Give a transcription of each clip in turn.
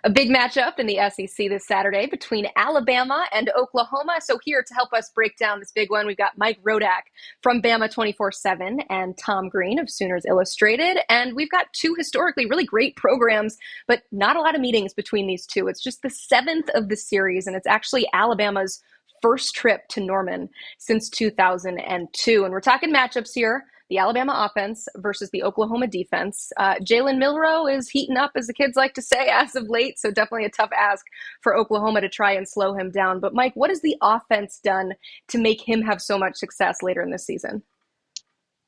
A big matchup in the SEC this Saturday between Alabama and Oklahoma. So, here to help us break down this big one, we've got Mike Rodak from Bama 24/7 and Tom Green of Sooners Illustrated. And we've got two historically really great programs, but not a lot of meetings between these two. It's just the seventh of the series, and it's actually Alabama's first trip to Norman since 2002. And we're talking matchups here, the Alabama offense versus the Oklahoma defense. Jalen Milroe is heating up, as the kids like to say, as of late. So definitely a tough ask for Oklahoma to try and slow him down. But Mike, what has the offense done to make him have so much success later in this season?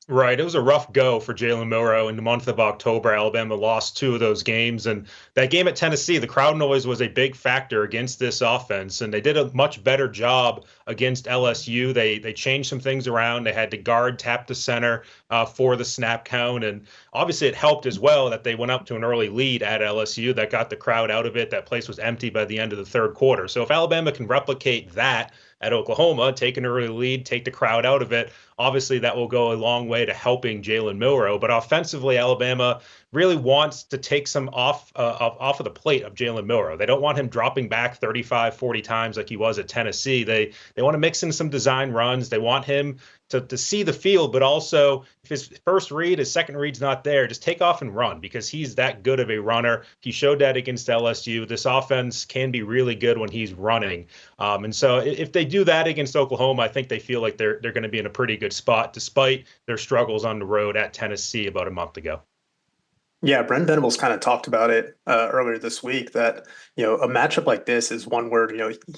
Right. It was a rough go for Jalen Milroe in the month of October. Alabama lost two of those games. And that game at Tennessee, the crowd noise was a big factor against this offense. And they did a much better job against LSU. They changed some things around. They had to guard, tap the center for the snap count. And obviously it helped as well that they went up to an early lead at LSU that got the crowd out of it. That place was empty by the end of the third quarter. So if Alabama can replicate that at Oklahoma, take an early lead, take the crowd out of it, obviously that will go a long way to helping Jalen Milroe. But offensively, Alabama really wants to take some off of the plate of Jalen Milroe. They don't want him dropping back 35, 40 times like he was at Tennessee. They want to mix in some design runs. They want him to see the field, but also if his first read, his second read's not there, just take off and run because he's that good of a runner. He showed that against LSU. This offense can be really good when he's running. And so if they do that against Oklahoma, I think they feel like they're going to be in a pretty good spot despite their struggles on the road at Tennessee about a month ago. Yeah, Brent Venables kind of talked about it earlier this week that, a matchup like this is one where,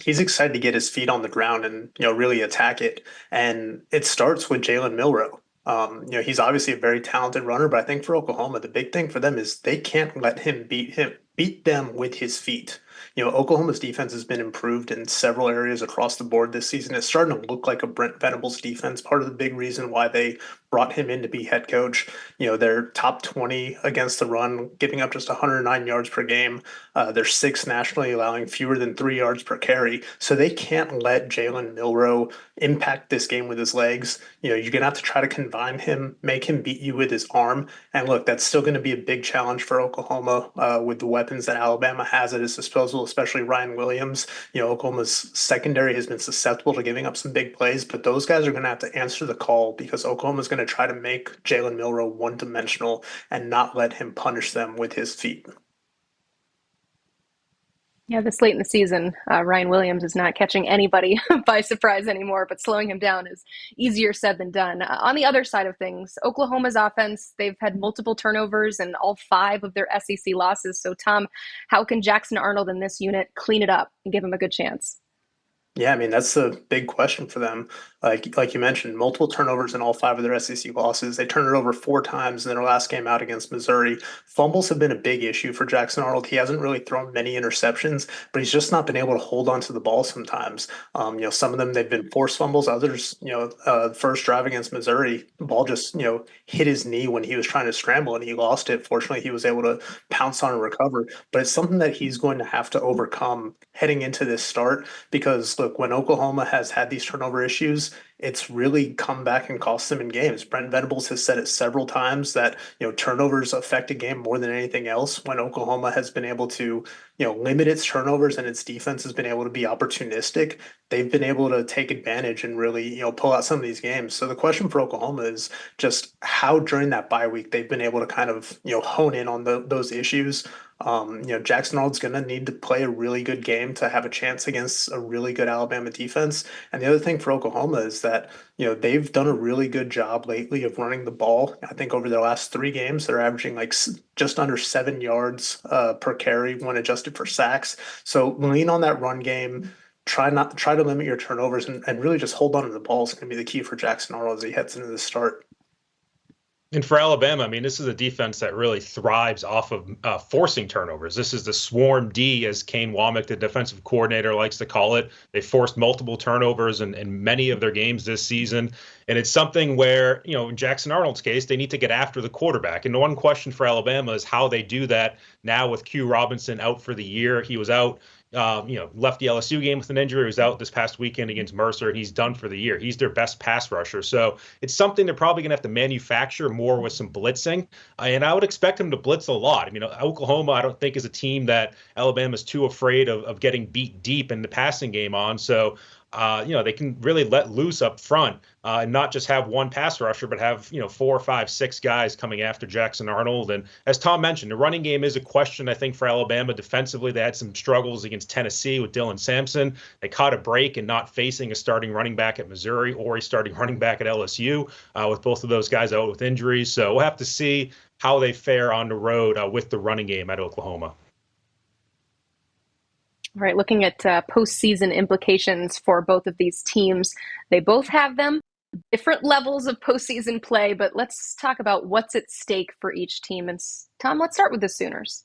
he's excited to get his feet on the ground and, really attack it. And it starts with Jalen Milroe. He's obviously a very talented runner, but I think for Oklahoma, the big thing for them is they can't let him beat them with his feet. Oklahoma's defense has been improved in several areas across the board this season. It's starting to look like a Brent Venables defense. Part of the big reason why they brought him in to be head coach. They're top 20 against the run, giving up just 109 yards per game. They're sixth nationally, allowing fewer than 3 yards per carry. So they can't let Jalen Milroe impact this game with his legs. You're going to have to try to confine him, make him beat you with his arm. And look, that's still going to be a big challenge for Oklahoma with the weapons that Alabama has at its disposal, especially Ryan Williams. Oklahoma's secondary has been susceptible to giving up some big plays, but those guys are going to have to answer the call because Oklahoma's going to try to make Jalen Milroe one-dimensional and not let him punish them with his feet. Yeah, this late in the season, Ryan Williams is not catching anybody by surprise anymore, but slowing him down is easier said than done. On the other side of things, Oklahoma's offense, they've had multiple turnovers in all five of their SEC losses. So, Tom, how can Jackson Arnold and this unit clean it up and give him a good chance? Yeah, I mean, that's the big question for them. Like you mentioned, multiple turnovers in all five of their SEC losses. They turned it over 4 times in their last game out against Missouri. Fumbles have been a big issue for Jackson Arnold. He hasn't really thrown many interceptions, but he's just not been able to hold on to the ball sometimes. Some of them they've been forced fumbles. Others, first drive against Missouri, the ball just, hit his knee when he was trying to scramble and he lost it. Fortunately, he was able to pounce on and recover. But it's something that he's going to have to overcome heading into this start because look, when Oklahoma has had these turnover issues, it's really come back and cost them in games. Brent Venables has said it several times that, turnovers affect a game more than anything else. When Oklahoma has been able to, limit its turnovers and its defense has been able to be opportunistic, they've been able to take advantage and really, pull out some of these games. So the question for Oklahoma is just how during that bye week they've been able to kind of, hone in on those issues. Jackson Arnold's going to need to play a really good game to have a chance against a really good Alabama defense. And the other thing for Oklahoma is that, they've done a really good job lately of running the ball. I think over their last 3 games, they're averaging like just under 7 yards per carry when adjusted for sacks. So lean on that run game. Try to limit your turnovers and really just hold on to the ball is going to be the key for Jackson Arnold as he heads into the start. And for Alabama, I mean, this is a defense that really thrives off of forcing turnovers. This is the swarm D, as Kane Womack, the defensive coordinator, likes to call it. They forced multiple turnovers in many of their games this season. And it's something where, in Jackson Arnold's case, they need to get after the quarterback. And the one question for Alabama is how they do that now with Q Robinson out for the year. He was out, left the LSU game with an injury. He was out this past weekend against Mercer, and he's done for the year. He's their best pass rusher. So it's something they're probably going to have to manufacture more with some blitzing. And I would expect him to blitz a lot. I mean, Oklahoma, I don't think is a team that Alabama's too afraid of getting beat deep in the passing game on. So they can really let loose up front and not just have one pass rusher, but have, 4, 5, 6 guys coming after Jackson Arnold. And as Tom mentioned, the running game is a question, I think, for Alabama. Defensively, they had some struggles against Tennessee with Dylan Sampson. They caught a break and not facing a starting running back at Missouri or a starting running back at LSU with both of those guys out with injuries. So we'll have to see how they fare on the road with the running game at Oklahoma. All right, looking at postseason implications for both of these teams. They both have them, different levels of postseason play, but let's talk about what's at stake for each team. And Tom, let's start with the Sooners.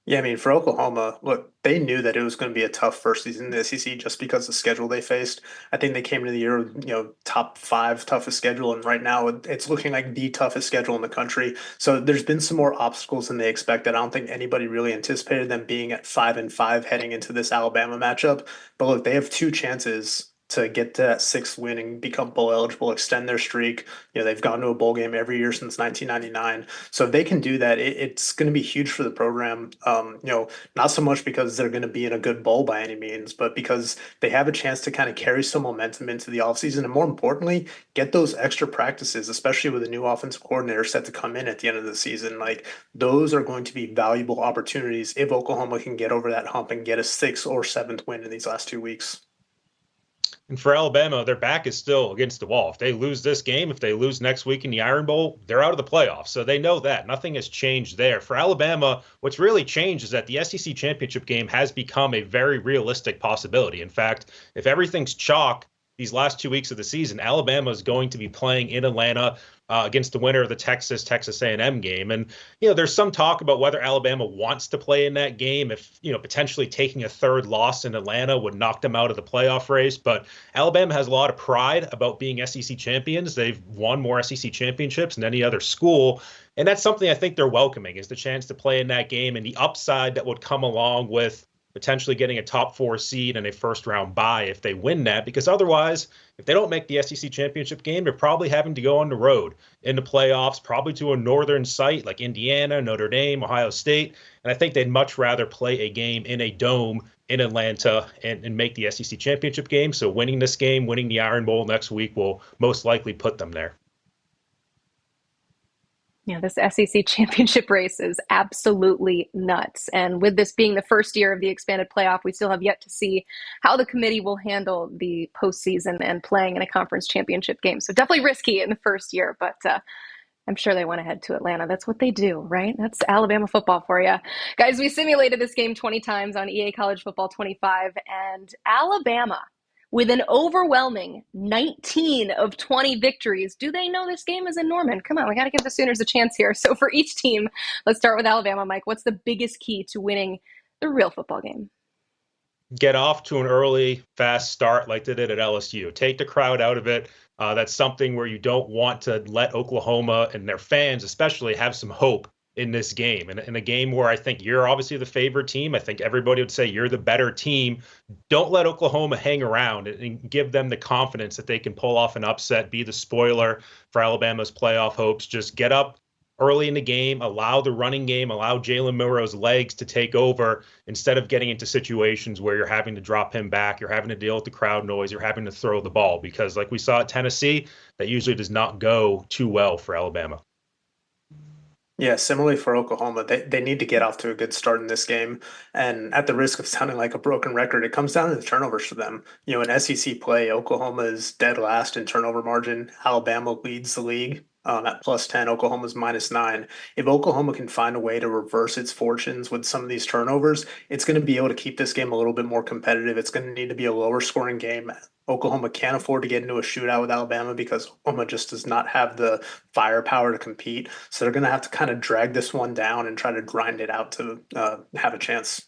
Yeah, I mean, for Oklahoma, look, they knew that it was going to be a tough first season in the SEC just because of the schedule they faced. I think they came into the year with, top 5 toughest schedule, and right now it's looking like the toughest schedule in the country. So there's been some more obstacles than they expected. I don't think anybody really anticipated them being at 5-5 heading into this Alabama matchup. But look, they have 2 chances to get to that 6th win and become bowl eligible, extend their streak. They've gone to a bowl game every year since 1999. So if they can do that, it's going to be huge for the program. Not so much because they're going to be in a good bowl by any means, but because they have a chance to kind of carry some momentum into the offseason and, more importantly, get those extra practices, especially with a new offensive coordinator set to come in at the end of the season. Like, those are going to be valuable opportunities if Oklahoma can get over that hump and get a 6th or 7th win in these last 2 weeks. And for Alabama, their back is still against the wall. If they lose this game, if they lose next week in the Iron Bowl, they're out of the playoffs. So they know that. Nothing has changed there. For Alabama, what's really changed is that the SEC championship game has become a very realistic possibility. In fact, if everything's chalk these last 2 weeks of the season, Alabama is going to be playing in Atlanta against the winner of the Texas A&M game. And, there's some talk about whether Alabama wants to play in that game, if, potentially taking a 3rd loss in Atlanta would knock them out of the playoff race. But Alabama has a lot of pride about being SEC champions. They've won more SEC championships than any other school. And that's something I think they're welcoming, is the chance to play in that game and the upside that would come along with potentially getting a top 4 seed and a first-round bye if they win that. Because otherwise, if they don't make the SEC championship game, they're probably having to go on the road in the playoffs, probably to a northern site like Indiana, Notre Dame, Ohio State. And I think they'd much rather play a game in a dome in Atlanta and make the SEC championship game. So winning this game, winning the Iron Bowl next week will most likely put them there. Yeah, this SEC championship race is absolutely nuts. And with this being the first year of the expanded playoff, we still have yet to see how the committee will handle the postseason and playing in a conference championship game. So definitely risky in the first year, but I'm sure they want to head to Atlanta. That's what they do, right? That's Alabama football for you. Guys, we simulated this game 20 times on EA College Football 25, and Alabama, with an overwhelming 19 of 20 victories. Do they know this game is in Norman? Come on, we got to give the Sooners a chance here. So for each team, let's start with Alabama. Mike, what's the biggest key to winning the real football game? Get off to an early, fast start like they did at LSU. Take the crowd out of it. That's something where you don't want to let Oklahoma and their fans especially have some hope in this game. And in a game where I think you're obviously the favorite team, I think everybody would say you're the better team. Don't let Oklahoma hang around and give them the confidence that they can pull off an upset, be the spoiler for Alabama's playoff hopes. Just get up early in the game, allow the running game, allow Jalen Milroe's legs to take over instead of getting into situations where you're having to drop him back, you're having to deal with the crowd noise, you're having to throw the ball. Because like we saw at Tennessee, that usually does not go too well for Alabama. Yeah, similarly for Oklahoma, they need to get off to a good start in this game. And at the risk of sounding like a broken record, it comes down to the turnovers for them. In SEC play, Oklahoma is dead last in turnover margin. Alabama leads the league at +10. Oklahoma's -9. If Oklahoma can find a way to reverse its fortunes with some of these turnovers, it's going to be able to keep this game a little bit more competitive. It's going to need to be a lower scoring game. Oklahoma can't afford to get into a shootout with Alabama because Oklahoma just does not have the firepower to compete. So they're going to have to kind of drag this one down and try to grind it out to have a chance.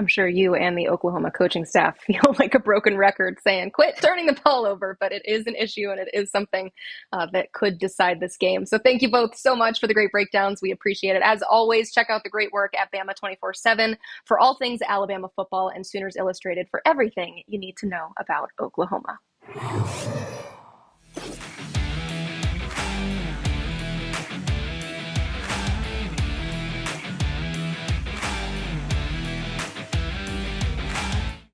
I'm sure you and the Oklahoma coaching staff feel like a broken record saying, quit turning the ball over, but it is an issue and it is something that could decide this game. So thank you both so much for the great breakdowns. We appreciate it. As always, check out the great work at Bama 24/7 for all things Alabama football and Sooners Illustrated for everything you need to know about Oklahoma.